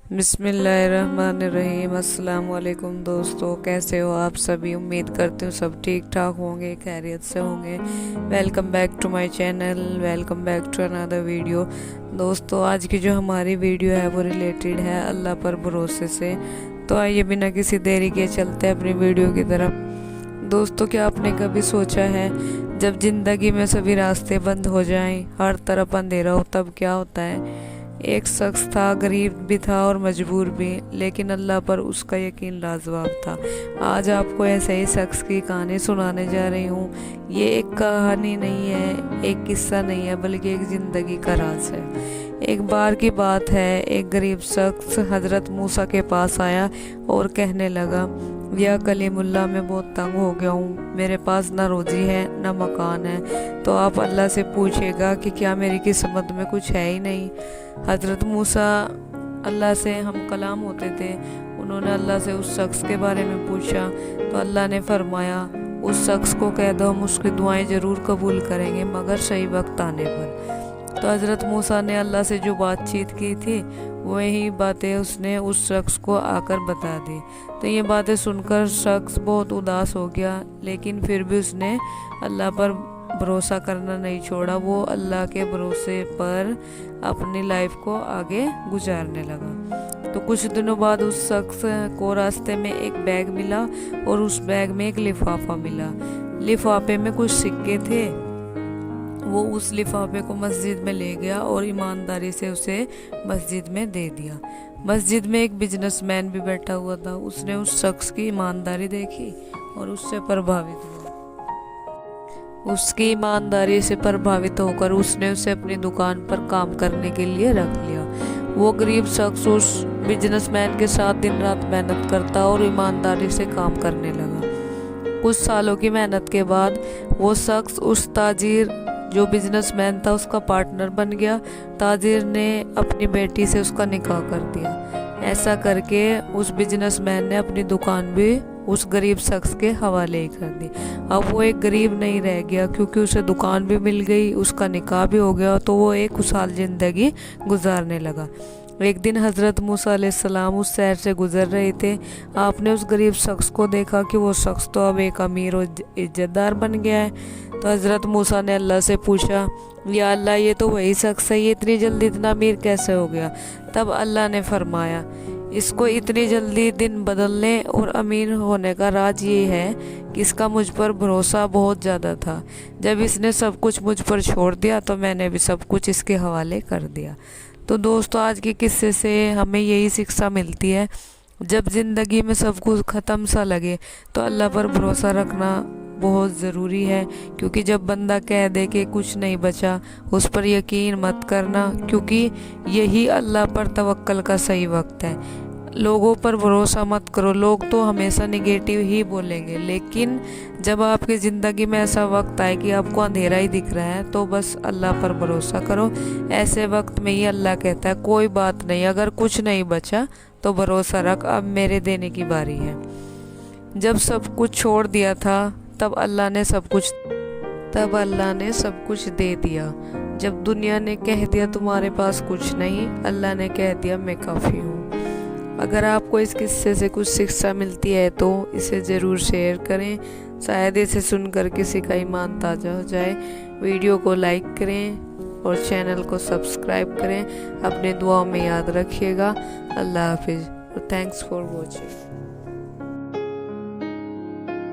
बिस्मिल्लाहिर्रहमानिर्रहीम। अस्सलाम वालेकुम दोस्तों, कैसे हो आप सभी। उम्मीद करती हूँ सब ठीक ठाक होंगे, खैरियत से होंगे। Welcome back to my channel, welcome back to another video. दोस्तों, आज की जो हमारी वीडियो है वो रिलेटेड है अल्लाह पर भरोसे से। तो आइए बिना किसी देरी के चलते हैं अपनी वीडियो की तरफ। दोस्तों, क्या आपने कभी सोचा है जब ज़िंदगी में सभी रास्ते बंद हो जाएं, हर तरफ अंधेरा हो, तब क्या होता है। एक शख्स था, गरीब भी था और मजबूर भी, लेकिन अल्लाह पर उसका यकीन लाजवाब था। आज आपको ऐसे ही शख्स की कहानी सुनाने जा रही हूँ। ये एक कहानी नहीं है, एक किस्सा नहीं है, बल्कि एक ज़िंदगी का राज है। एक बार की बात है, एक गरीब शख्स हज़रत मूसा के पास आया और कहने लगा, या कलीमुल्लाह, मैं बहुत तंग हो गया हूँ। मेरे पास ना रोजी है ना मकान है, तो आप अल्लाह से पूछेगा कि क्या मेरी किस्मत में कुछ है ही नहीं। हज़रत मूसा अल्लाह से हम कलाम होते थे। उन्होंने अल्लाह से उस शख्स के बारे में पूछा, तो अल्लाह ने फरमाया, उस शख्स को कह दो हम उसकी दुआएं ज़रूर कबूल करेंगे, मगर सही वक्त आने पर। तो हज़रत मूसा ने अल्लाह से जो बातचीत की थी वही बातें उसने उस शख्स को आकर बता दी। तो ये बातें सुनकर शख्स बहुत उदास हो गया, लेकिन फिर भी उसने अल्लाह पर भरोसा करना नहीं छोड़ा। वो अल्लाह के भरोसे पर अपनी लाइफ को आगे गुजारने लगा। तो कुछ दिनों बाद उस शख्स को रास्ते में एक बैग मिला और उस बैग में एक लिफाफा मिला। लिफाफे में कुछ सिक्के थे। वो उस लिफाफे को मस्जिद में ले गया और ईमानदारी से उसे मस्जिद में दे दिया। मस्जिद में एक बिजनेसमैन भी बैठा हुआ था। उसने उस शख्स की ईमानदारी देखी और उससे प्रभावित हुआ। उसकी ईमानदारी से प्रभावित होकर उसने उसे अपनी दुकान पर काम करने के लिए रख लिया। वो गरीब शख्स उस बिजनेसमैन के साथ दिन रात मेहनत करता और ईमानदारी से काम करने लगा। कुछ सालों की मेहनत के बाद वो शख्स उस ताजिर जो बिजनेसमैन था उसका पार्टनर बन गया। ताजिर ने अपनी बेटी से उसका निकाह कर दिया। ऐसा करके उस बिजनेसमैन ने अपनी दुकान भी उस गरीब शख्स के हवाले कर दी। अब वो एक गरीब नहीं रह गया, क्योंकि उसे दुकान भी मिल गई, उसका निकाह भी हो गया, तो वो एक खुशहाल जिंदगी गुजारने लगा। एक दिन हज़रत मूसा अलैहिस्सलाम उस शहर से गुजर रहे थे। आपने उस गरीब शख्स को देखा कि वो शख्स तो अब एक अमीर और इज्जतदार बन गया है। तो हज़रत मूसा ने अल्लाह से पूछा, या अल्लाह, ये तो वही शख्स है, ये इतनी जल्दी इतना अमीर कैसे हो गया। तब अल्लाह ने फरमाया, इसको इतनी जल्दी दिन बदलने और अमीर होने का राज ये है कि इसका मुझ पर भरोसा बहुत ज़्यादा था। जब इसने सब कुछ मुझ पर छोड़ दिया तो मैंने भी सब कुछ इसके हवाले कर दिया। तो दोस्तों, आज के किस्से से हमें यही शिक्षा मिलती है, जब ज़िंदगी में सब कुछ ख़त्म सा लगे तो अल्लाह पर भरोसा रखना बहुत ज़रूरी है। क्योंकि जब बंदा कह दे कि कुछ नहीं बचा, उस पर यकीन मत करना, क्योंकि यही अल्लाह पर तवक्कल का सही वक्त है। लोगों पर भरोसा मत करो। लोग तो हमेशा निगेटिव ही बोलेंगे, लेकिन जब आपकी ज़िंदगी में ऐसा वक्त आए कि आपको अंधेरा ही दिख रहा है, तो बस अल्लाह पर भरोसा करो। ऐसे वक्त में ही अल्लाह कहता है, कोई बात नहीं, अगर कुछ नहीं बचा तो भरोसा रख, अब मेरे देने की बारी है। जब सब कुछ छोड़ दिया था तब अल्लाह ने सब कुछ दे दिया। जब दुनिया ने कह दिया तुम्हारे पास कुछ नहीं, अल्लाह ने कह दिया मैं काफ़ी हूँ। अगर आपको इस किस्से से कुछ शिक्षा मिलती है तो इसे ज़रूर शेयर करें। शायद इसे सुनकर किसी का ईमान ताज़ा हो जाए। वीडियो को लाइक करें और चैनल को सब्सक्राइब करें। अपने दुआओं में याद रखिएगा। अल्लाह हाफिज़ और थैंक्स फॉर वॉचिंग।